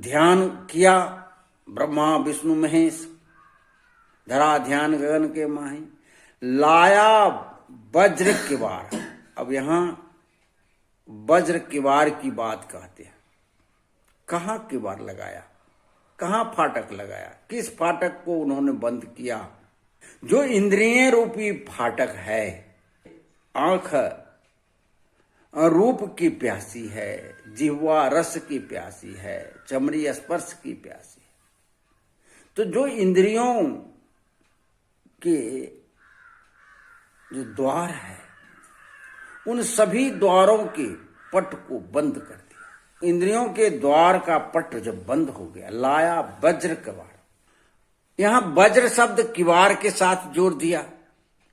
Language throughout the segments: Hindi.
ध्यान किया, ब्रह्मा विष्णु महेश, धरा ध्यान गगन के माही, लाया वज्र किवार। अब यहां वज्र किवार की बात कहते हैं। कहाँ किवार लगाया, कहाँ फाटक लगाया, किस फाटक को उन्होंने बंद किया? जो इंद्रिय रूपी फाटक है, आंख रूप की प्यासी है, जिह्वा रस की प्यासी है, चमड़ी स्पर्श की प्यासी है। तो जो इंद्रियों के जो द्वार है, उन सभी द्वारों के पट को बंद कर दिया। इंद्रियों के द्वार का पट जब बंद हो गया, लाया वज्र किवार। यहां वज्र शब्द किवार के साथ जोड़ दिया,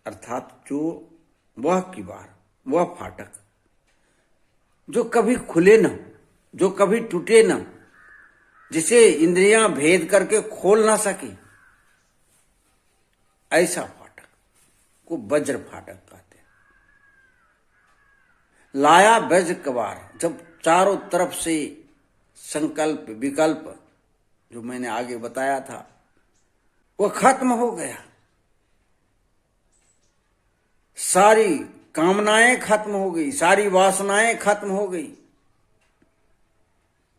अर्थात जो वह किवार, वह फाटक जो कभी खुले न, जो कभी टूटे न, जिसे इंद्रियां भेद करके खोल ना सके, ऐसा फाटक को वज्र फाटक कहते हैं। लाया वज्र किवार, जब चारों तरफ से संकल्प विकल्प जो मैंने आगे बताया था वो खत्म हो गया, सारी कामनाएं खत्म हो गई, सारी वासनाएं खत्म हो गई।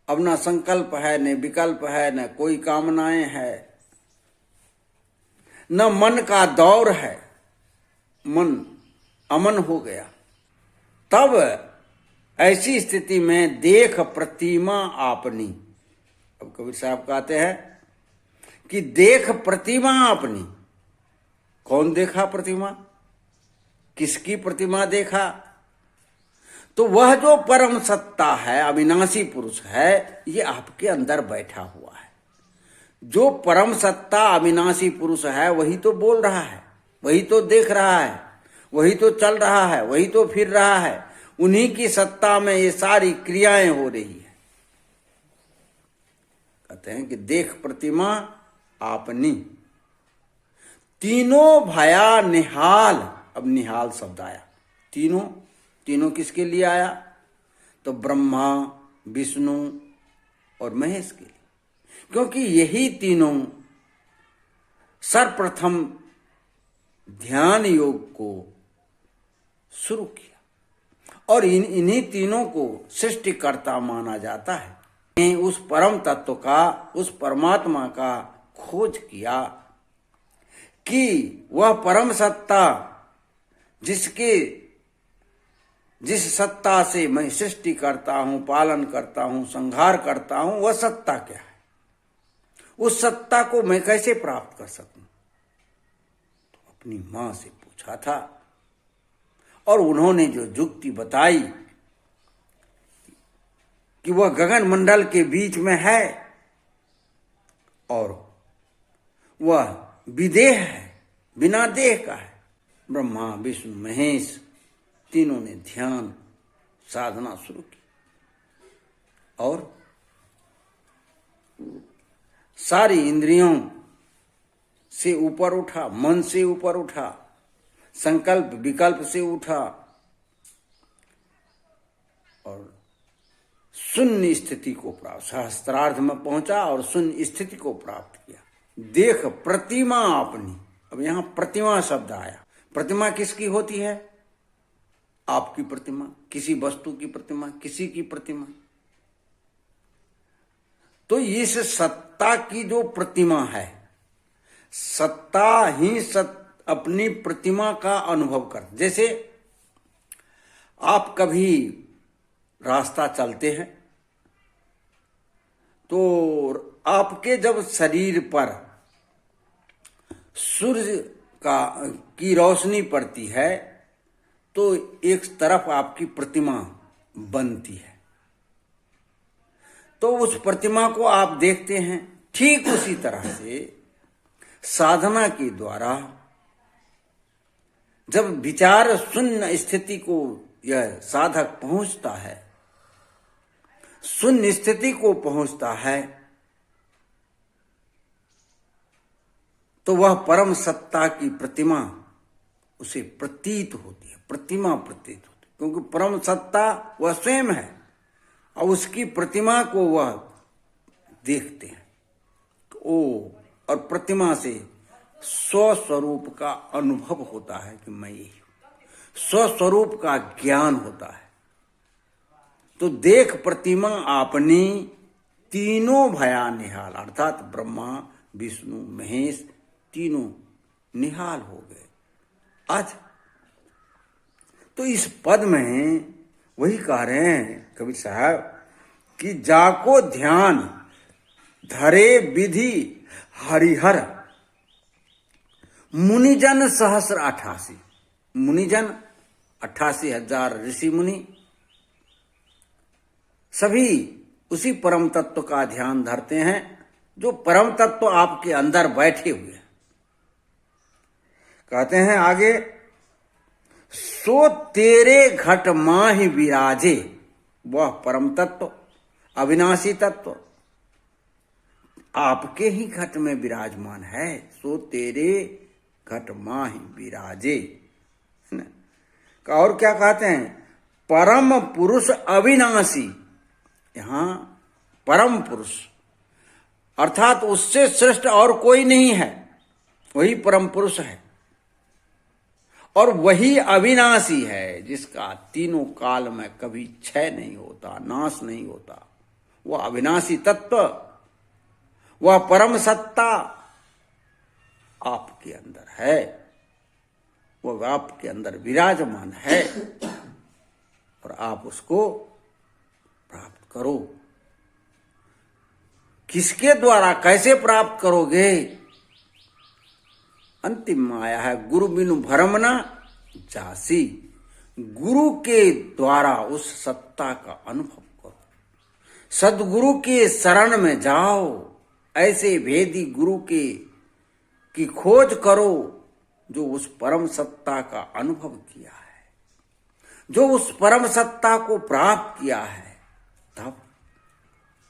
अब ना संकल्प है, न विकल्प है, न कोई कामनाएं है, न मन का दौर है, मन अमन हो गया। तब ऐसी स्थिति में देख प्रतिमा आपनी। अब कबीर साहब कहते हैं कि देख प्रतिमा अपनी। कौन देखा प्रतिमा, किसकी प्रतिमा देखा? तो वह जो परम सत्ता है, अविनाशी पुरुष है, ये आपके अंदर बैठा हुआ है। जो परम सत्ता अविनाशी पुरुष है वही तो बोल रहा है, वही तो देख रहा है, वही तो चल रहा है, वही तो फिर रहा है। उन्हीं की सत्ता में ये सारी क्रियाएं हो रही है। कहते हैं कि देख प्रतिमा आपनी, तीनों भया निहाल। अब निहाल शब्द आया, तीनों, तीनों किसके लिए आया? तो ब्रह्मा विष्णु और महेश के लिए, क्योंकि यही तीनों सर्वप्रथम ध्यान योग को शुरू किया और इन्हीं तीनों को सृष्टिकर्ता माना जाता है। उस परम तत्व का, उस परमात्मा का खोज किया कि वह परम सत्ता जिस सत्ता से मैं सृष्टि करता हूं, पालन करता हूं, संहार करता हूं, वह सत्ता क्या है? उस सत्ता को मैं कैसे प्राप्त कर सकूं? तो अपनी मां से पूछा था और उन्होंने जो युक्ति बताई कि वह गगन मंडल के बीच में है और वह विदेह है, बिना देह का है। ब्रह्मा विष्णु महेश तीनों ने ध्यान साधना शुरू की और सारी इंद्रियों से ऊपर उठा, मन से ऊपर उठा, संकल्प विकल्प से उठा और शून्य स्थिति को प्राप्त, सहस्त्रार्ध में पहुंचा और शून्य स्थिति को प्राप्त किया। देख प्रतिमा अपनी। अब यहां प्रतिमा शब्द आया। प्रतिमा किसकी होती है? आपकी प्रतिमा, किसी वस्तु की प्रतिमा, किसी की प्रतिमा। तो इस सत्ता की जो प्रतिमा है, सत्ता ही अपनी प्रतिमा का अनुभव कर। जैसे आप कभी रास्ता चलते हैं तो आपके जब शरीर पर सूर्य की रोशनी पड़ती है तो एक तरफ आपकी प्रतिमा बनती है, तो उस प्रतिमा को आप देखते हैं। ठीक उसी तरह से साधना के द्वारा जब विचार शून्य स्थिति को यह साधक पहुंचता है, शून्य स्थिति को पहुंचता है, तो वह परम सत्ता की प्रतिमा उसे प्रतीत होती है, प्रतिमा प्रतीत होती है, क्योंकि परम सत्ता वह स्वयं है और उसकी प्रतिमा को वह देखते हैं। ओ, और प्रतिमा से स्वस्वरूप का अनुभव होता है कि मैं यही हूं, स्वस्वरूप का ज्ञान होता है। तो देख प्रतिमा आपनी तीनों भया निहाल, अर्थात ब्रह्मा विष्णु महेश तीनों निहाल हो गए। आज तो इस पद में वही कह रहे हैं कबीर साहब कि जाको ध्यान धरे विधि हरिहर मुनिजन सहस्र 88। मुनिजन 88,000 ऋषि मुनि सभी उसी परम तत्व का ध्यान धरते हैं जो परम तत्व आपके अंदर बैठे हुए हैं। कहते हैं आगे, सो तेरे घट माहि विराजे, वह परम तत्व अविनाशी तत्व आपके ही घट में विराजमान है। सो तेरे घट माहि विराजे। और क्या कहते हैं, परम पुरुष अविनाशी। यहां परम पुरुष अर्थात उससे श्रेष्ठ और कोई नहीं है, वही परम पुरुष है और वही अविनाशी है जिसका तीनों काल में कभी क्षय नहीं होता, नाश नहीं होता। वह अविनाशी तत्व, वह परम सत्ता आपके अंदर है, वह आपके अंदर विराजमान है और आप उसको प्राप्त करो। किसके द्वारा कैसे प्राप्त करोगे? अंतिम में आया है, गुरु बिनु भरम न जासी। गुरु के द्वारा उस सत्ता का अनुभव करो, सदगुरु के शरण में जाओ, ऐसे भेदी गुरु की खोज करो जो उस परम सत्ता का अनुभव किया है, जो उस परम सत्ता को प्राप्त किया है। तब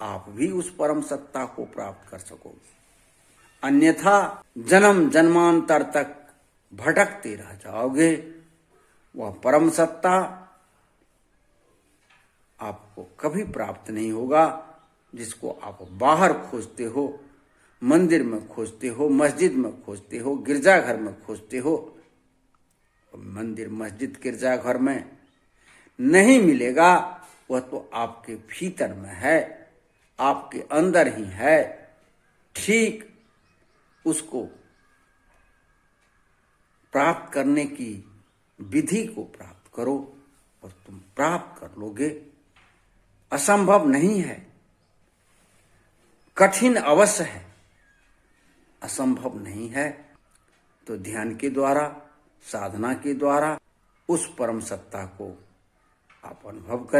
आप भी उस परम सत्ता को प्राप्त कर सकोगे, अन्यथा जन्म जन्मांतर तक भटकते रह जाओगे। वह परम सत्ता आपको कभी प्राप्त नहीं होगा, जिसको आप बाहर खोजते हो, मंदिर में खोजते हो, मस्जिद में खोजते हो, गिरजाघर में खोजते हो। मंदिर मस्जिद गिरजाघर में नहीं मिलेगा, वह तो आपके भीतर में है, आपके अंदर ही है। ठीक उसको प्राप्त करने की विधि को प्राप्त करो और तुम प्राप्त कर लोगे। असंभव नहीं है, कठिन अवश्य है, असंभव नहीं है। तो ध्यान के द्वारा, साधना के द्वारा उस परम सत्ता को आप अनुभव करें।